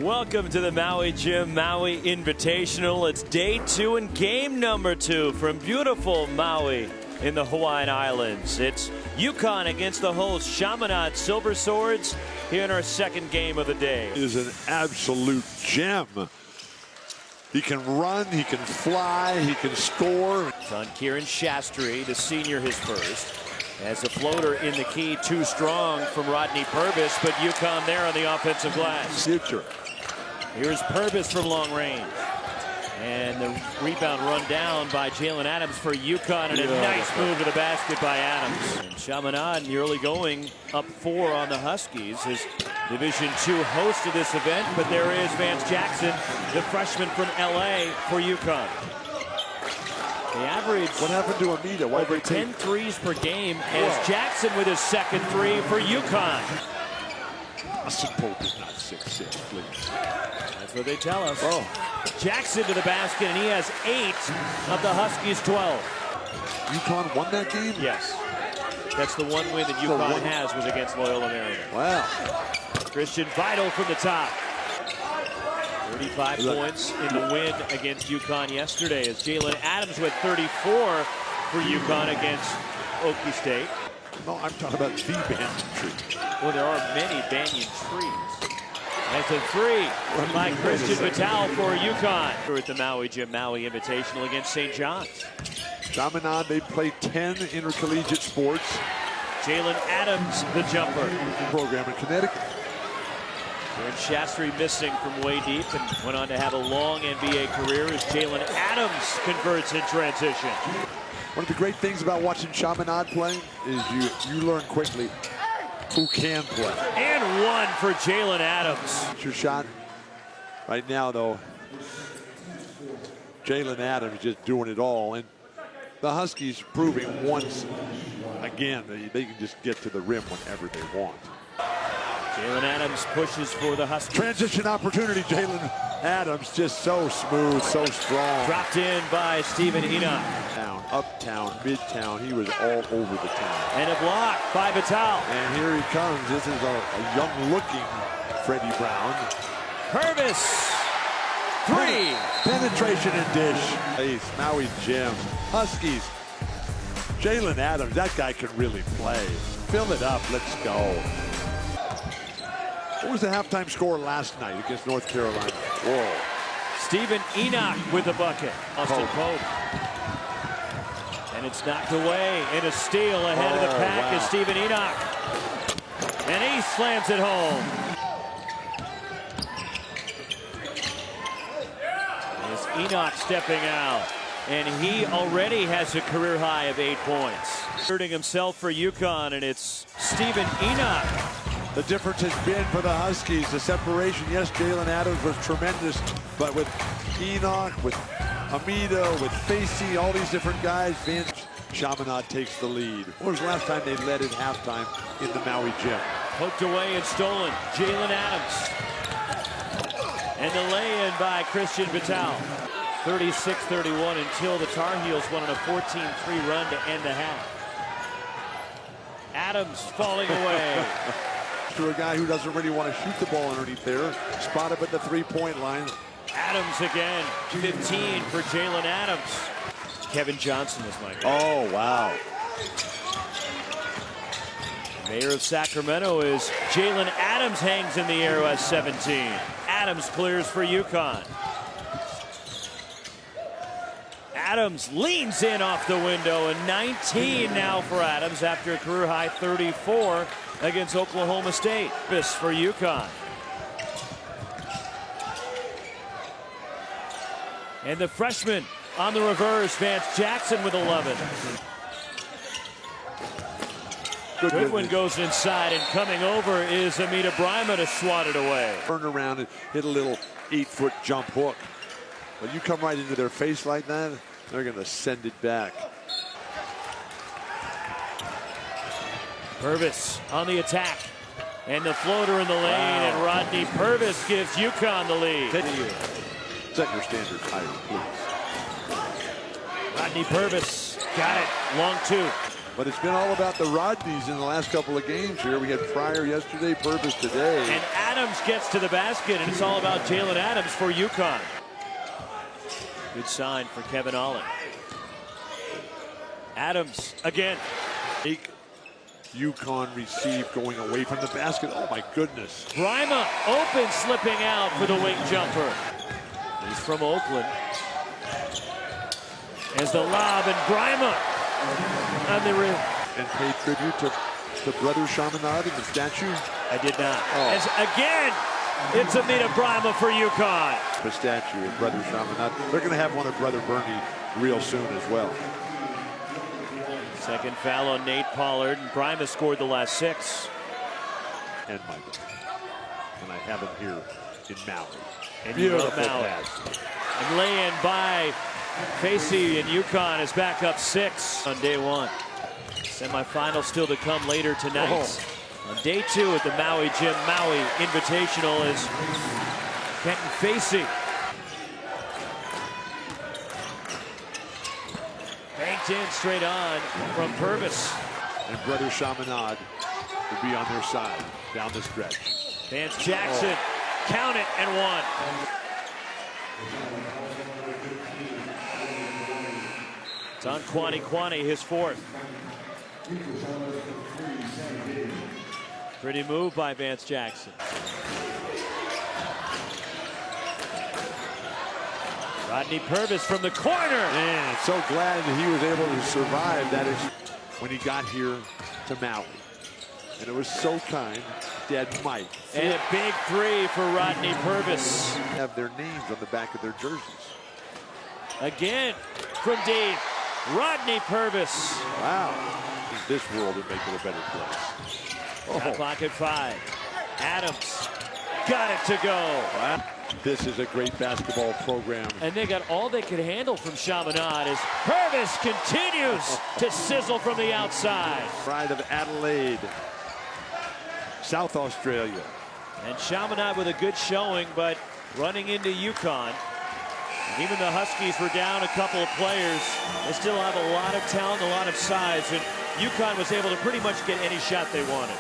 Welcome to the Maui Gym Maui Invitational. It's day 2 and game number 2 from beautiful Maui in the Hawaiian Islands. It's UConn against the host Chaminade Silver Swords here in our second game of the day. He is an absolute gem. He can run, he can fly, he can score. It's on Kieran Shastri, the senior, his first. As a floater in the key, too strong from Rodney Purvis, but UConn there on the offensive glass. Future. Here's Purvis from long range. And the rebound run down by Jalen Adams for UConn, and a nice move to the basket by Adams. And Chaminade in the early going, up 4 on the Huskies. His Division II host of this event, but there is Vance Jackson, the freshman from LA for UConn. The average, what happened to Amita? Why over 10 threes per game, as Jackson with his second 3 for UConn. Austin Pope is not 6'6", please. That's what they tell us. Jackson to the basket, and he has 8 of the Huskies' 12. UConn won that game? Yes. That's the one win that UConn has, was against Loyola Marymount. Wow. Christian Vital from the top. 35 points in the win against UConn yesterday, as Jalen Adams with 34 for UConn against Okie State. No, I'm talking about the banyan tree. Well, there are many banyan trees. That's a 3 by Christian Vital for UConn. We're at the Maui Gym Maui Invitational against St. John's. Chaminade, they play 10 intercollegiate sports. Jalen Adams, the jumper. Program in Connecticut. And Shastri missing from way deep and went on to have a long NBA career as Jalen Adams converts in transition. One of the great things about watching Chaminade play is you learn quickly who can play. And 1 for Jalen Adams. Your shot right now, though. Jalen Adams just doing it all, and the Huskies proving once again they can just get to the rim whenever they want. Jalen Adams pushes for the Huskies. Transition opportunity, Jalen Adams, just so smooth, so strong. Dropped in by Stephen Enoch. Down, uptown, midtown, he was all over the town. And a block by Vital. And here he comes. This is a young-looking Freddie Brown. Purvis, 3. Penetration and dish. Ace, Maui Gym, Huskies. Jalen Adams, that guy can really play. Fill it up, let's go. What was the halftime score last night against North Carolina? Whoa. Stephen Enoch with the bucket. Austin Pope. And it's knocked away, and a steal ahead of the pack is Stephen Enoch. And he slams it home. Is Enoch stepping out, and he already has a career high of 8 points. Hurting himself for UConn, and it's Stephen Enoch. The difference has been for the Huskies, the separation. Yes, Jalen Adams was tremendous, but with Enoch, with Amita, with Facey, all these different guys, Vance Chaminade takes the lead. When was the last time they led at halftime in the Maui Gym? Poked away and stolen, Jalen Adams. And the lay-in by Christian Vital. 36-31 until the Tar Heels won on a 14-3 run to end the half. Adams falling away. To a guy who doesn't really want to shoot the ball underneath there. Spot up at the three-point line. Adams again, 15 for Jalen Adams. Kevin Johnson was my guy. Oh, wow. Mayor of Sacramento is Jalen Adams, hangs in the air at 17. Adams clears for UConn. Adams leans in off the window, and 19 now for Adams after a career-high 34 against Oklahoma State. This for UConn. And the freshman on the reverse, Vance Jackson with 11. Goodwin goes inside, and coming over is Amita Bryma to swat it away. Turn around and hit a little 8-foot jump hook. When you come right into their face like that, they're going to send it back. Purvis on the attack. And the floater in the lane, and Rodney Purvis gives UConn the lead. Set your standards higher, please. Rodney Purvis got it, long 2. But it's been all about the Rodneys in the last couple of games here. We had Pryor yesterday, Purvis today. And Adams gets to the basket, and it's all about Jalen Adams for UConn. Good sign for Kevin Ollie. Adams again. UConn receive going away from the basket. Oh my goodness. Brima open, slipping out for the wing jumper. He's from Oakland. As the lob, and Brima on the rim. And pay tribute to the brother Chaminade and the statue. I did not. Oh. As again, it's Amita Brima for UConn. The statue of brother Chaminade. They're going to have one of brother Bernie real soon as well. Second foul on Nate Pollard, and Brima scored the last 6. And Michael. And I have him here in Maui. And Beautiful Maui. pass. And lay-in by Facey, and UConn is back up 6 on day 1. Semifinal still to come later tonight. On day 2 at the Maui Gym Maui Invitational is Kenton Facey. Banked in straight on from Purvis. And brother Chaminade will be on their side down the stretch. Vance Jackson, count it, and 1. It's on Kwani, his 4th. Pretty move by Vance Jackson. Rodney Purvis from the corner. Man, so glad that he was able to survive that is when he got here to Maui. And it was so kind, Dad Mike. And a big 3 for Rodney Purvis. Have their names on the back of their jerseys. Again from deep, Rodney Purvis. Wow. In this world, it make it a better place. Shot clock at 5. Adams got it to go. Wow. This is a great basketball program. And they got all they could handle from Chaminade as Purvis continues to sizzle from the outside. Pride of Adelaide, South Australia. And Chaminade with a good showing, but running into UConn. And even the Huskies were down a couple of players. They still have a lot of talent, a lot of size, and UConn was able to pretty much get any shot they wanted.